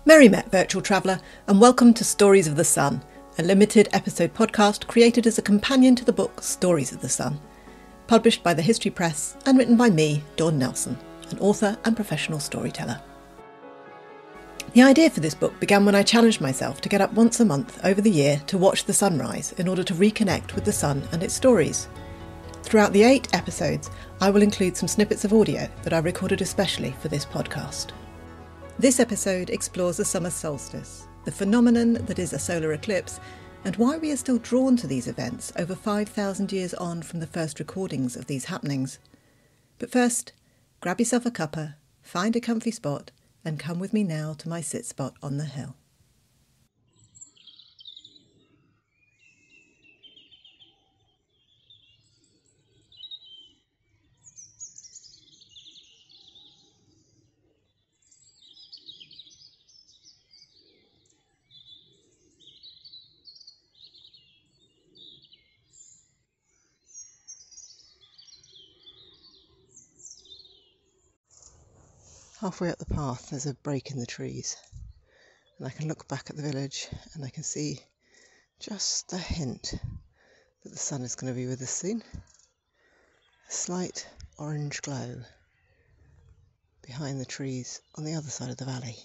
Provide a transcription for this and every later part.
Merry met, virtual traveller, and welcome to Stories of the Sun, a limited episode podcast created as a companion to the book Stories of the Sun, published by the History Press and written by me, Dawn Nelson, an author and professional storyteller. The idea for this book began when I challenged myself to get up once a month over the year to watch the sunrise in order to reconnect with the sun and its stories. Throughout the 8 episodes, I will include some snippets of audio that I recorded especially for this podcast. This episode explores the summer solstice, the phenomenon that is a solar eclipse, and why we are still drawn to these events over 5,000 years on from the first recordings of these happenings. But first, grab yourself a cuppa, find a comfy spot, and come with me now to my sit spot on the hill. Halfway up the path there's a break in the trees, and I can look back at the village and I can see just a hint that the sun is going to be with us soon. A slight orange glow behind the trees on the other side of the valley.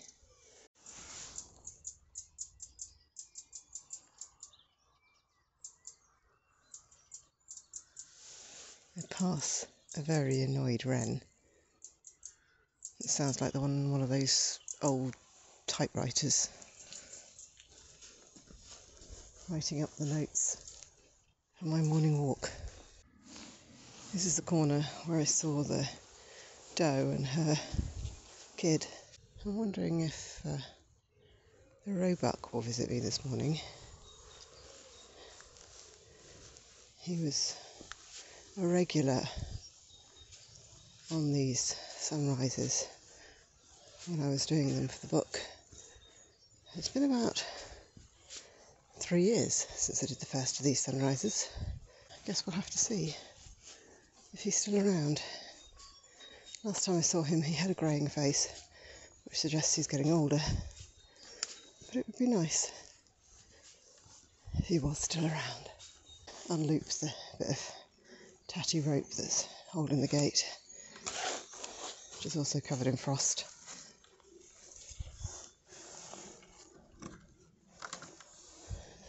I pass a very annoyed wren. It sounds like the one of those old typewriters, writing up the notes for my morning walk. This is the corner where I saw the doe and her kid. I'm wondering if the roebuck will visit me this morning. He was a regular on these sunrises when I was doing them for the book. It's been about 3 years since I did the first of these sunrises. I guess we'll have to see if he's still around. Last time I saw him he had a greying face, which suggests he's getting older, but it would be nice if he was still around. Unloops the bit of tatty rope that's holding the gate, which is also covered in frost.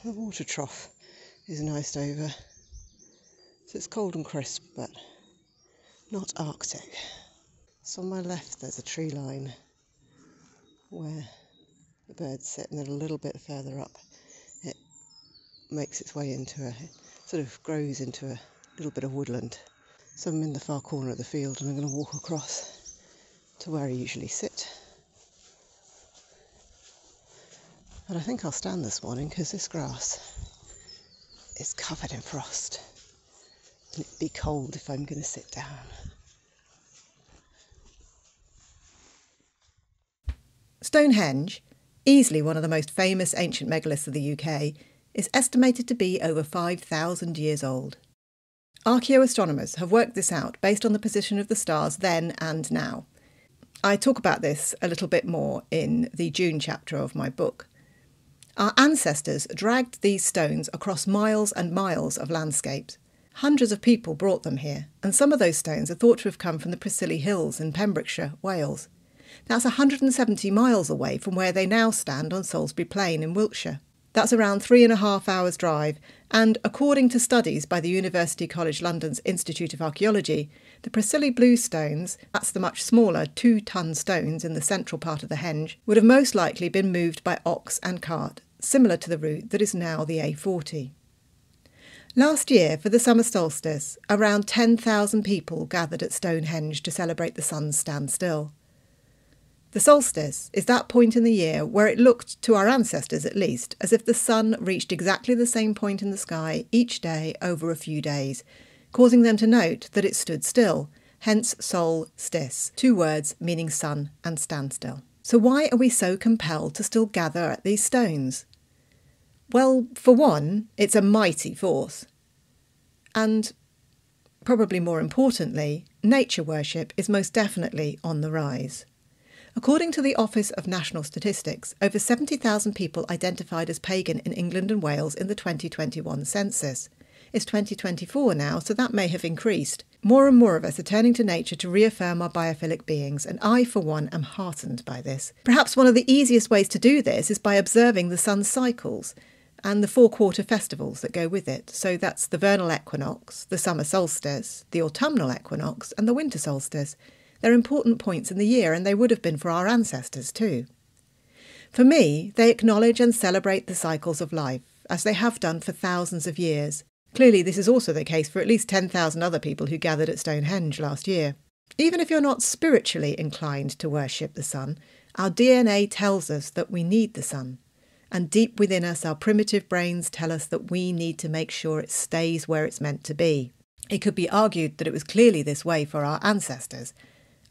The water trough is iced over, so it's cold and crisp, but not Arctic. So on my left there's a tree line where the birds sit, and then a little bit further up it makes its way into it sort of grows into a little bit of woodland. So I'm in the far corner of the field and I'm going to walk across to where I usually sit. But I think I'll stand this morning because this grass is covered in frost and it'd be cold if I'm going to sit down. Stonehenge, easily one of the most famous ancient megaliths of the UK, is estimated to be over 5,000 years old. Archaeoastronomers have worked this out based on the position of the stars then and now. I talk about this a little bit more in the June chapter of my book. Our ancestors dragged these stones across miles and miles of landscapes. Hundreds of people brought them here, and some of those stones are thought to have come from the Preseli Hills in Pembrokeshire, Wales. That's 170 miles away from where they now stand on Salisbury Plain in Wiltshire. That's around 3.5 hours drive, and according to studies by the University College London's Institute of Archaeology, the Preseli Blue stones, that's the much smaller 2-ton stones in the central part of the henge, would have most likely been moved by ox and cart, similar to the route that is now the A40. Last year, for the summer solstice, around 10,000 people gathered at Stonehenge to celebrate the sun's standstill. The solstice is that point in the year where it looked, to our ancestors at least, as if the sun reached exactly the same point in the sky each day over a few days, causing them to note that it stood still, hence sol-stice, 2 words meaning sun and standstill. So why are we so compelled to still gather at these stones? Well, for one, it's a mighty force. And, probably more importantly, nature worship is most definitely on the rise. According to the Office of National Statistics, over 70,000 people identified as pagan in England and Wales in the 2021 census. It's 2024 now, so that may have increased. More and more of us are turning to nature to reaffirm our biophilic beings, and I, for one, am heartened by this. Perhaps one of the easiest ways to do this is by observing the sun's cycles and the 4-quarter festivals that go with it. So that's the vernal equinox, the summer solstice, the autumnal equinox, and the winter solstice. They're important points in the year, and they would have been for our ancestors too. For me, they acknowledge and celebrate the cycles of life, as they have done for thousands of years. Clearly, this is also the case for at least 10,000 other people who gathered at Stonehenge last year. Even if you're not spiritually inclined to worship the sun, our DNA tells us that we need the sun. And deep within us, our primitive brains tell us that we need to make sure it stays where it's meant to be. It could be argued that it was clearly this way for our ancestors.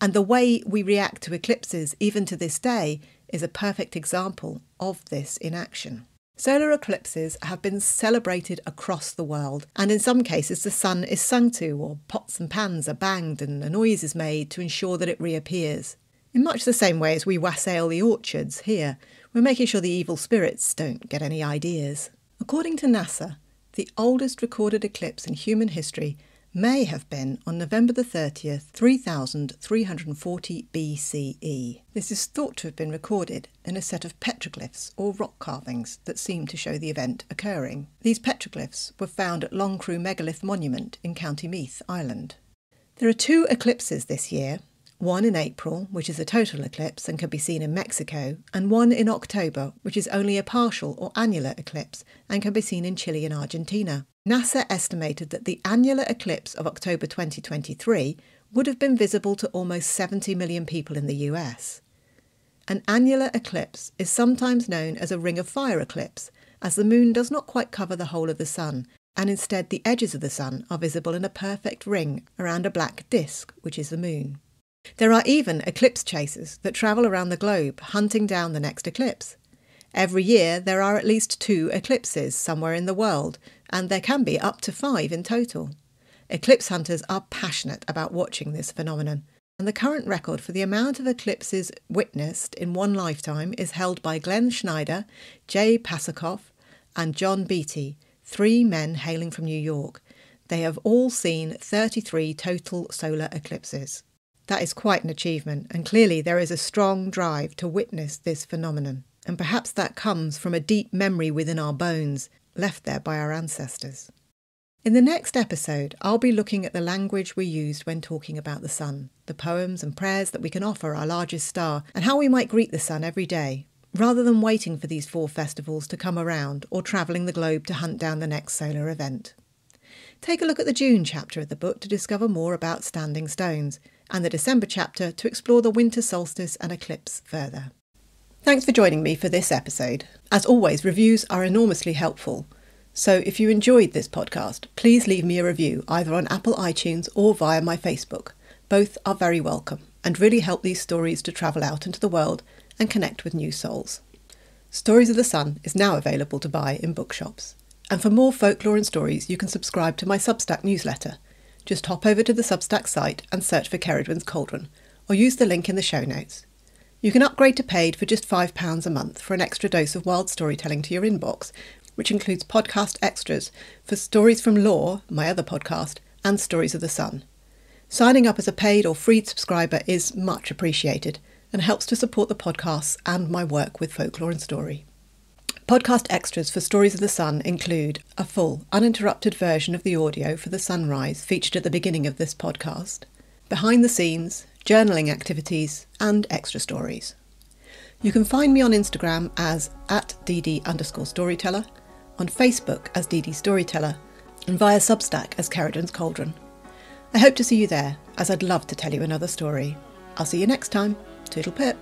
And the way we react to eclipses, even to this day, is a perfect example of this in action. Solar eclipses have been celebrated across the world, and in some cases the sun is sung to, or pots and pans are banged and a noise is made to ensure that it reappears. In much the same way as we wassail the orchards here, we're making sure the evil spirits don't get any ideas. According to NASA, the oldest recorded eclipse in human history may have been on November the 30th, 3340 BCE. This is thought to have been recorded in a set of petroglyphs or rock carvings that seem to show the event occurring. These petroglyphs were found at Longcrew Megalith Monument in County Meath, Ireland. There are 2 eclipses this year, one in April, which is a total eclipse and can be seen in Mexico, and one in October, which is only a partial or annular eclipse and can be seen in Chile and Argentina. NASA estimated that the annular eclipse of October 2023 would have been visible to almost 70 million people in the US. An annular eclipse is sometimes known as a ring of fire eclipse, as the moon does not quite cover the whole of the sun, and instead the edges of the sun are visible in a perfect ring around a black disk, which is the moon. There are even eclipse chasers that travel around the globe hunting down the next eclipse. Every year there are at least 2 eclipses somewhere in the world, and there can be up to 5 in total. Eclipse hunters are passionate about watching this phenomenon, and the current record for the amount of eclipses witnessed in one lifetime is held by Glenn Schneider, Jay Pasakoff, and John Beatty, 3 men hailing from New York. They have all seen 33 total solar eclipses. That is quite an achievement, and clearly there is a strong drive to witness this phenomenon, and perhaps that comes from a deep memory within our bones, left there by our ancestors. In the next episode, I'll be looking at the language we used when talking about the sun, the poems and prayers that we can offer our largest star, and how we might greet the sun every day, rather than waiting for these 4 festivals to come around or travelling the globe to hunt down the next solar event. Take a look at the June chapter of the book to discover more about standing stones, and the December chapter to explore the winter solstice and eclipse further. Thanks for joining me for this episode. As always, reviews are enormously helpful. So if you enjoyed this podcast, please leave me a review either on Apple iTunes or via my Facebook. Both are very welcome and really help these stories to travel out into the world and connect with new souls. Stories of the Sun is now available to buy in bookshops. And for more folklore and stories, you can subscribe to my Substack newsletter. Just hop over to the Substack site and search for Ceridwen's Cauldron, or use the link in the show notes. You can upgrade to paid for just £5 a month for an extra dose of wild storytelling to your inbox, which includes podcast extras for Stories from Lore, my other podcast, and Stories of the Sun. Signing up as a paid or free subscriber is much appreciated and helps to support the podcasts and my work with folklore and story. Podcast extras for Stories of the Sun include a full, uninterrupted version of the audio for the sunrise featured at the beginning of this podcast, behind the scenes, journaling activities, and extra stories. You can find me on Instagram as @dd_storyteller, on Facebook as DD Storyteller, and via Substack as Ceridwen's Cauldron. I hope to see you there, as I'd love to tell you another story. I'll see you next time. Toodle pip.